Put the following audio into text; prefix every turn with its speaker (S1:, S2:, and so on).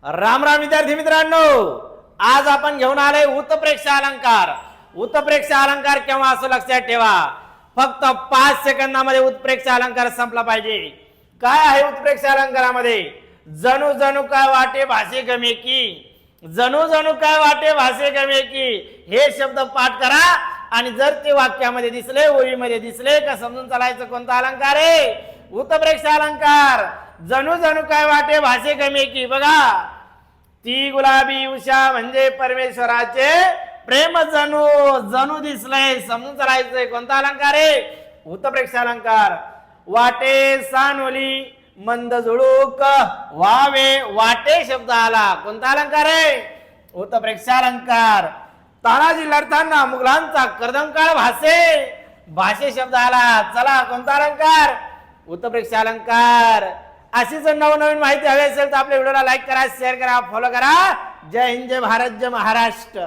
S1: राम राम विद्यार्थी मित्रांनो, आज आपण घेऊन आलोय उत्प्रेक्षा अलंकार। उत्प्रेक्षा अलंकार केव्हा असं लक्षात ठेवा, फक्त 5 सेकंदामध्ये उत्प्रेक्षा अलंकार संपला पाहिजे। काय आहे उत्प्रेक्षा अलंकारामध्ये? जणू जणू काय वाटे भासे गमे की, जणू जणू काय वाटे भासे गमे की, हे शब्द पाठ करा आणि जर ते वाक्यामध्ये दिसले, ओळीमध्ये दिसले का समजून चालायचं कोणता अलंकार आहे? उत्प्रेक्षा अलंकार। जणू जणू काय वाटे भासे गमे की, बघा ती गुलाबी उषा म्हणजे परमेश्वराचे प्रेम जणू जणू दिसलंय, समजून चालायचंय कोणता अलंकार आहे? उत्प्रेक्षा अलंकार। वाटे सानोली मंद झुळूक व्हावे, वाटे शब्द आला, कोणता अलंकार आहे? उत्प्रेक्षा अलंकार। तानाजी लढताना मुघलांचा कर्दमकाळ भासे, भाषे शब्द आला, चला कोणता अलंकार? उत्प्रेक्षा अलंकार। अशीच नवनवीन माहिती हवी असेल तर आपल्या व्हिडिओला लाईक करा, शेअर करा, फॉलो करा। जय हिंद, जय भारत, जय महाराष्ट्र।